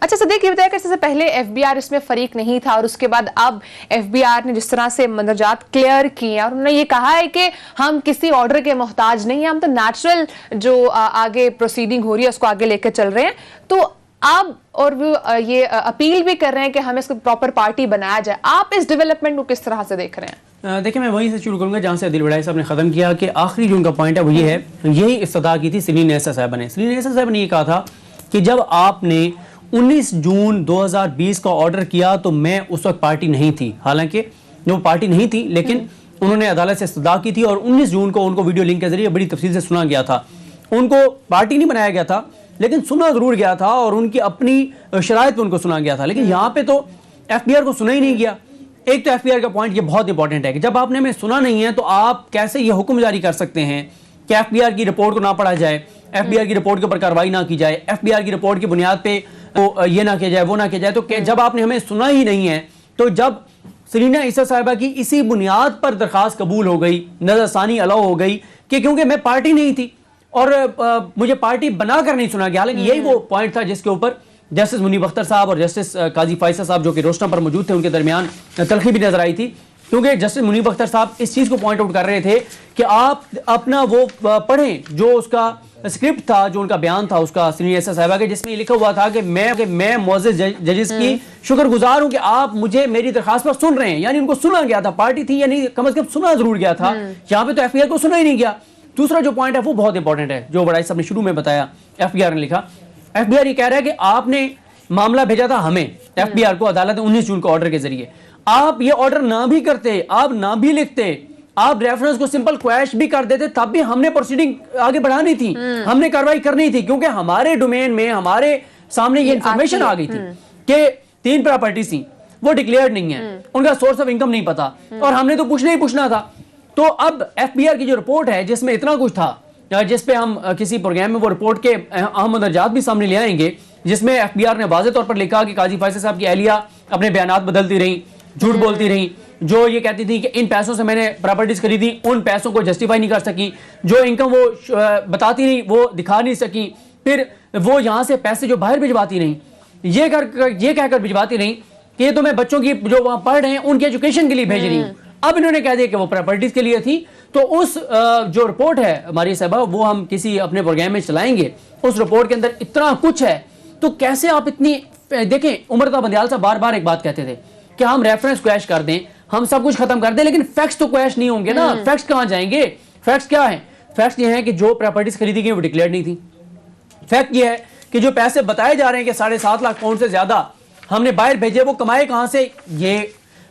اچھا صدیق یہ بتایا کہ اس سے پہلے ایف بی آر اس میں فریق نہیں تھا اور اس کے بعد اب ایف بی آر نے جس طرح سے مندرجات کلیئر کیے ہیں اور انہوں نے یہ کہا ہے کہ ہم کسی آرڈر کے محتاج نہیں ہیں, ہم تو نیچرل جو آگے پروسیڈنگ ہو رہی ہے اس کو آگے لے کے چل رہے ہیں, تو آپ اور وہ یہ اپیل بھی کر رہے ہیں کہ ہمیں اس کو پراپر پارٹی بنایا جائے. آپ اس ڈیولپمنٹ کو کس طرح سے دیکھ رہے ہیں؟ دیکھیں میں وہیں سے شروع کروں گا جہاں سے عادل وڈائی صاحب نے ختم کیا کہ آخری جو ان کا پوائنٹ ہے وہ یہ ہے, یہی افتتاح کی تھی سلیم نیسا صاحبہ نے. سلیم نیسا صاحب نے یہ کہا تھا کہ جب آپ نے 19 جون 2020 کا آرڈر کیا تو میں اس وقت پارٹی نہیں تھی, حالانکہ جو پارٹی نہیں تھی لیکن انہوں نے عدالت سے استدعا کی تھی اور 19 جون کو ان کو ویڈیو لنک کے ذریعے بڑی تفصیل سے سنا گیا تھا. ان کو پارٹی نہیں بنایا گیا تھا لیکن سنا ضرور گیا تھا اور ان کی اپنی شرائط پہ ان کو سنا گیا تھا. لیکن یہاں پہ تو ایف بی آر کو سنا ہی نہیں گیا. ایک تو ایف بی آر کا پوائنٹ یہ بہت امپورٹنٹ ہے کہ جب آپ نے ہمیں سنا نہیں ہے تو آپ کیسے یہ حکم جاری کر سکتے ہیں کہ ایف بی آر کی رپورٹ کو نہ پڑھا جائے, ایف بی آر کی رپورٹ کے اوپر کارروائی نہ کی جائے, ایف بی آر کی رپورٹ کی بنیاد پہ یہ نہ کیا جائے وہ نہ کیا جائے. تو جب آپ نے ہمیں سنا ہی نہیں ہے تو جب سلینا عیسیٰ صاحبہ کی اسی بنیاد پر درخواست قبول ہو گئی, نظر ثانی الاؤ ہو گئی کہ کیونکہ میں پارٹی نہیں تھی اور مجھے پارٹی بنا کر نہیں سنا گیا, حالانکہ یہی وہ پوائنٹ تھا جس کے اوپر جسٹس منیب اختر صاحب اور جسٹس قاضی فائصہ صاحب جو کہ روسٹر پر موجود تھے ان کے درمیان تلخی بھی نظر آئی تھی, کیونکہ جسٹس منیب اختر صاحب اس چیز کو پوائنٹ آؤٹ کر رہے تھے کہ آپ اپنا وہ پڑھیں جو اس کا اسکرپٹ تھا, جو ان کا بیان تھا اس کا سلیم نیسا صاحبہ کے, جس میں یہ لکھا ہوا تھا کہ میں معزز ججز کی شکر گزار ہوں کہ آپ مجھے میری درخواست پر سن رہے ہیں. یعنی ان کو سنا گیا تھا, پارٹی تھی یا نہیں کم از کم سنا ضرور گیا تھا. یہاں پہ تو ایف بی آر کو سنا ہی نہیں گیا. دوسرا جو پوائنٹ ہے وہ بہت امپورٹنٹ ہے جو وڈائی صاحب نے شروع میں بتایا, ایف بی آر نے لکھا, ایف بی آر یہ کہہ رہا ہے کہ آپ نے معاملہ بھیجا تھا ہمیں ایف بی آر کو عدالت 19 جون کو آرڈر کے ذریعے. آپ یہ آرڈر نہ بھی کرتے, آپ نہ بھی لکھتے, آپ ریفرنس کو سمپل کویش بھی کر دیتے, تب بھی ہم نے پروسیڈنگ آگے بڑھانی تھی, ہم نے کارروائی کرنی تھی, کیونکہ ہمارے ڈومین میں ہمارے سامنے یہ انفارمیشن آ گئی تھی کہ 3 پراپرٹیز تھیں وہ ڈکلیئرڈ نہیں ہیں, ان کا سورس آف انکم نہیں پتا, اور ہم نے تو پوچھنا ہی پوچھنا تھا. تو اب ایف بی آر کی جو رپورٹ ہے جس میں اتنا کچھ تھا, جس پہ ہم کسی پروگرام میں وہ رپورٹ کے اہم مندرجات بھی سامنے لے آئیں گے, جس میں ایف بی آر نے واضح طور پر لکھا کہ قاضی فائصہ صاحب کی اہلیہ اپنے بیانات بدلتی رہیں, جھوٹ بولتی رہیں, جو یہ کہتی تھی کہ ان پیسوں سے میں نے پراپرٹیز خریدی, ان پیسوں کو جسٹیفائی نہیں کر سکی, جو انکم وہ بتاتی رہی وہ دکھا نہیں سکی, پھر وہ یہاں سے پیسے جو باہر بھجواتی رہیں یہ کہہ کر بھجواتی رہیں کہ یہ تو میں بچوں کی جو وہاں پڑھ رہے ہیں ان کی ایجوکیشن کے لیے بھیج رہی ہوں. اب انہوں نے کہہ دیا کہ وہ پراپرٹیز کے لیے تھی. تو اس جو رپورٹ ہے ہماری صاحبہ وہ ہم کسی اپنے پروگرام میں چلائیں گے, اس رپورٹ کے اندر اتنا کچھ ہے. تو کیسے آپ اتنی دیکھیں, عمر بندیال صاحب بار بار ایک بات کہتے تھے کہ ہم ریفرنس کویش کر دیں, ہم سب کچھ ختم کر دیں, لیکن فیکٹس تو کویش نہیں ہوں گے نا. فیکٹس کہاں جائیں گے؟ فیکٹس کیا ہیں؟ فیکٹس یہ ہیں کہ جو پراپرٹیز خریدی گئی وہ ڈکلیئر نہیں تھی. فیکٹ یہ ہے کہ جو پیسے بتائے جا رہے ہیں کہ 7.5 لاکھ پاؤنڈ سے زیادہ ہم نے باہر بھیجے, وہ کمائے کہاں سے؟ یہ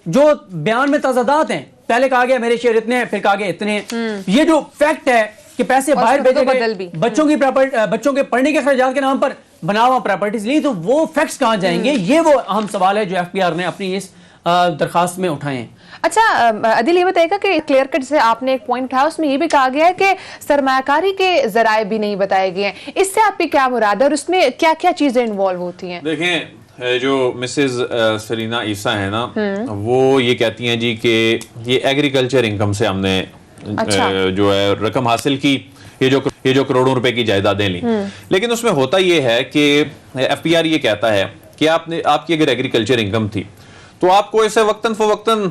جو بیان میں تضادات ہیں, پہلے کہا گیا میرے شیئر اتنے ہیں, پھر کہا گیا اتنے ہیں. یہ جو فیکٹ ہے کہ پیسے باہر بھیجے گئے, بچوں کے پڑھنے کے اخراجات کے نام پر بنا ہوا پراپرٹیز لی, تو وہ فیکٹس کہاں جائیں گے؟ یہ وہ اہم سوال ہے جو ایف بی آر نے اپنی اس درخواست میں اٹھائے ہیں. اچھا عادل یہ بتائے گا کہ کلیئر کٹ سے آپ نے ایک پوائنٹ اٹھایا, اس میں یہ بھی کہا گیا ہے کہ سرمایہ کاری کے ذرائع بھی نہیں بتائے گئے ہیں. اس سے آپ کی کیا مراد ہے اور اس میں کیا کیا چیزیں انوالو ہوتی ہیں؟ دیکھیں جو مسز سلینا عیسیٰ ہیں نا, وہ یہ کہتی ہیں جی کہ یہ ایگریکلچر انکم سے ہم نے جو ہے رقم حاصل کی, یہ جو کروڑوں روپے کی جائیدادیں لیں. لیکن اس میں ہوتا یہ ہے کہ ایف بی آر یہ کہتا ہے کہ آپ کی اگر ایگریکلچر انکم تھی تو آپ کو اسے وقتاً فوقتاً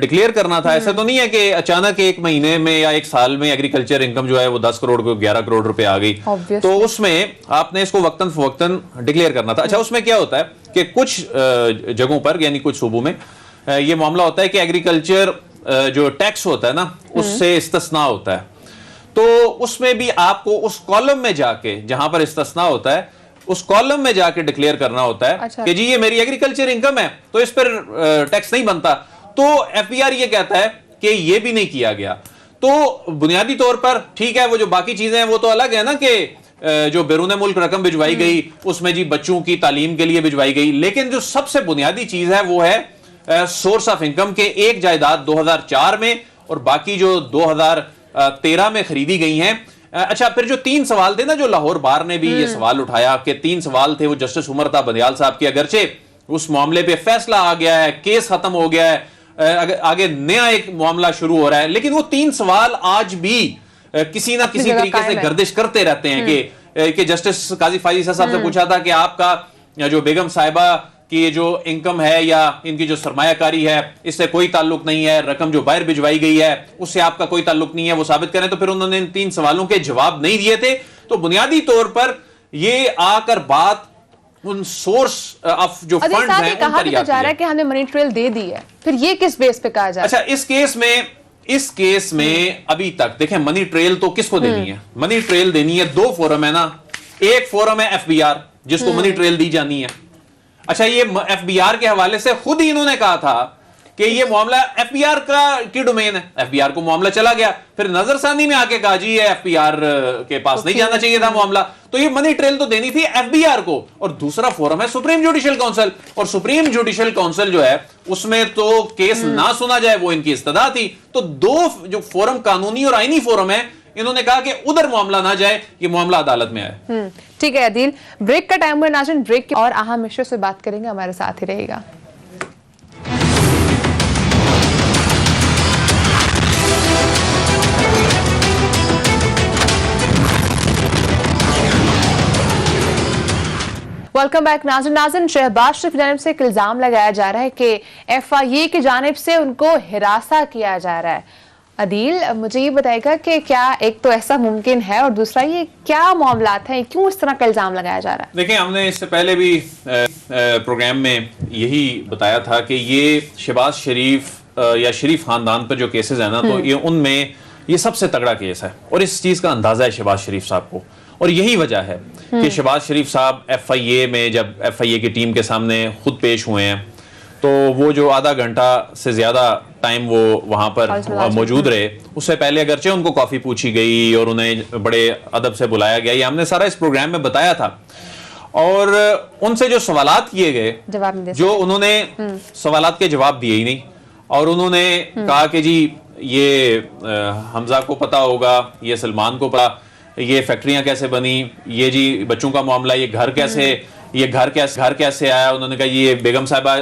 ڈکلیئر کرنا تھا. ایسا تو نہیں ہے کہ اچانک ایک مہینے میں یا ایک سال میں ایگریکلچر انکم جو ہے وہ 10 کروڑ کو 11 کروڑ روپے آ گئی, تو اس میں آپ نے اس کو وقتاً فوقتاً ڈکلیئر کرنا تھا. اچھا اس میں کیا ہوتا ہے کہ کچھ جگہوں پر یعنی کچھ صوبوں میں یہ معاملہ ہوتا ہے کہ ایگریکلچر جو ٹیکس ہوتا ہے نا اس سے استثناء ہوتا ہے, تو اس میں بھی آپ کو اس کالم میں جا کے جہاں پر استثناء ہوتا ہے اس کالم میں جا کے ڈکلیئر کرنا ہوتا ہے کہ جی یہ میری ایگریکلچر انکم ہے تو اس پر ٹیکس نہیں بنتا. تو ایف بی آر یہ کہتا ہے کہ یہ بھی نہیں کیا گیا. تو بنیادی طور پر ٹھیک ہے وہ جو باقی چیزیں ہیں وہ تو الگ ہے نا کہ جو بیرون ملک رقم بھجوائی گئی اس میں جی بچوں کی تعلیم کے لیے بھجوائی گئی, لیکن جو سب سے بنیادی چیز ہے وہ ہے سورس آف انکم کے ایک جائیداد 2004 میں اور باقی جو 2013 میں خریدی گئی ہیں. اچھا پھر جو 3 سوال تھے نا جو لاہور بار نے بھی یہ سوال اٹھایا کہ 3 سوال تھے وہ جسٹس عمر بندیال صاحب کے, اگرچہ اس معاملے پہ فیصلہ آ گیا ہے, کیس ختم ہو گیا ہے, آگے نیا ایک معاملہ شروع ہو رہا ہے, لیکن وہ 3 سوال آج بھی کسی نہ کسی طریقے سے گردش کرتے رہتے ہیں کہ جسٹس قاضی فائصہ صاحب سے پوچھا تھا کہ آپ کا یا جو بیگم صاحبہ کی جو انکم ہے یا ان کی جو سرمایہ کاری ہے اس سے کوئی تعلق نہیں ہے, رقم جو باہر بھجوائی گئی ہے اس سے آپ کا کوئی تعلق نہیں ہے, وہ ثابت کریں. تو پھر انہوں نے ان 3 سوالوں کے جواب نہیں دیے تھے. تو بنیادی طور پر یہ آ کر بات ان سورس آف جو فنڈز ہیں ان پر کہا جا رہا ہے کہ ہم نے منی ٹریل دے دی ہے, پھر یہ کس بیس پہ کہا جا رہا ہے؟ اچھا, اس کیس میں ابھی تک دیکھیں منی ٹریل تو کس کو دینی ہے؟ منی ٹریل دینی ہے 2 فورم ہے نا. ایک فورم ہے ایف بی آر جس کو منی ٹریل دی جانی ہے. اچھا, یہ ایف بی آر کے حوالے سے خود ہی انہوں نے کہا تھا کہ یہ معاملہ ایف بی آر کی ڈومین ہے. ایف بی آر کو معاملہ چلا گیا, پھر نظر ثانی میں آ کے کہا جی یہ ایف بی آر کے پاس نہیں جانا چاہیے تھا معاملہ. تو یہ منی ٹریل تو دینی تھی ایف بی آر کو. اور دوسرا فورم ہے سپریم جوڈیشل کونسل, اور سپریم جوڈیشل کونسل جو ہے اس میں تو کیس نہ سنا جائے وہ ان کی استدعا تھی. تو 2 جو فورم قانونی اور آئینی فورم ہے, انہوں نے کہا کہ ادھر معاملہ نہ جائے, یہ معاملہ عدالت میں آئے. ٹھیک ہے عدیل, بریک کا ٹائم ہے ناظرین, بریک کے اور اہم ایشو سے بات کریں گے, ہمارے ساتھ ہی رہے گا. ویلکم بیک ناظرین. شہباز شریف کی جانب سے ایک الزام لگایا جا رہا ہے کہ ایف آئی اے کی جانب سے ان کو ہراساں کیا جا رہا ہے. عدیل, مجھے یہ بتائے گا کہ کیا ایک تو ایسا ممکن ہے, اور دوسرا یہ کیا معاملات ہیں, کیوں اس طرح کا الزام لگایا جا رہا ہے؟ دیکھیں, ہم نے اس سے پہلے بھی پروگرام میں یہی بتایا تھا کہ یہ شہباز شریف یا شریف خاندان پر جو کیسز ہیں نا, تو یہ ان میں یہ سب سے تگڑا کیس ہے, اور اس چیز کا اندازہ ہے شہباز شریف صاحب کو. اور یہی وجہ ہے کہ شہباز شریف صاحب ایف آئی اے میں جب ایف آئی اے کی ٹیم کے سامنے خود پیش ہوئے ہیں, تو وہ جو آدھا گھنٹہ سے زیادہ ٹائم وہ وہاں پر موجود رہے, اس سے پہلے اگرچہ ان کو کافی پوچھی گئی اور انہیں بڑے ادب سے بلایا گیا, یہ ہم نے سارا اس پروگرام میں بتایا تھا. اور ان سے جو سوالات کیے گئے, جو انہوں نے سوالات کے جواب دیے ہی نہیں, اور انہوں نے کہا کہ جی یہ حمزہ کو پتا ہوگا, یہ سلمان کو پتا, یہ فیکٹریاں کیسے بنی, یہ جی بچوں کا معاملہ, یہ گھر کیسے آیا. انہوں نے کہا یہ بیگم صاحبہ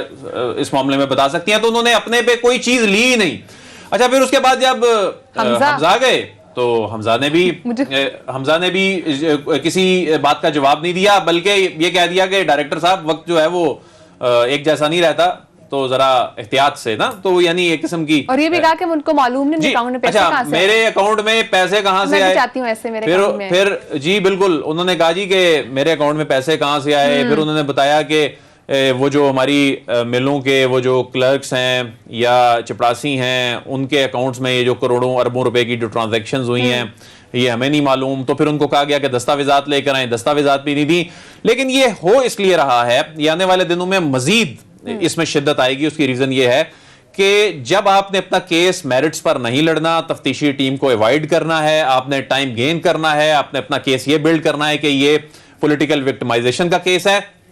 اس معاملے میں بتا سکتی ہیں. تو انہوں نے اپنے پہ کوئی چیز لی ہی نہیں. اچھا, پھر اس کے بعد جب حمزہ گئے تو حمزہ نے بھی کسی بات کا جواب نہیں دیا, بلکہ یہ کہہ دیا کہ ڈائریکٹر صاحب وقت جو ہے وہ ایک جیسا نہیں رہتا, تو ذرا احتیاط سے نا. تو یعنی ایک قسم کی, اور یہ بھی کہا کہ ان کو معلوم نہیں اکاؤنٹ میں پیسے کہاں سے, میرے اکاؤنٹ میں پیسے کہاں سے آئے, چاہتی ہوں ایسے میرے اکاؤنٹ میں. پھر جی بالکل انہوں نے کہا جی کہ میرے اکاؤنٹ میں پیسے کہاں سے آئے. پھر انہوں نے بتایا کہ وہ جو ہماری ملوں کے وہ جو کلرکس ہیں یا چپراسی ہیں, ان کے اکاؤنٹس میں یہ جو کروڑوں اربوں روپے کی جو ٹرانزیکشنز ہوئی ہیں یہ ہمیں نہیں معلوم. تو پھر ان کو کہا گیا کہ دستاویزات لے کر آئیں, دستاویزات بھی نہیں دی. لیکن یہ ہو اس لیے رہا ہے, یہ آنے والے دنوں میں مزید اس میں شدت آئے گی. اس کی ریزن یہ ہے کہ جب آپ نے اپنا کیس میرٹس پر نہیں لڑنا, تفتیشی ٹیم کو ایوائڈ کرنا ہے, آپ نے ٹائم گین کرنا ہے, آپ نے اپنا کیس یہ بلڈ کرنا ہے کہ یہ پولیٹیکل وکٹمائزیشن کا کیس ہے,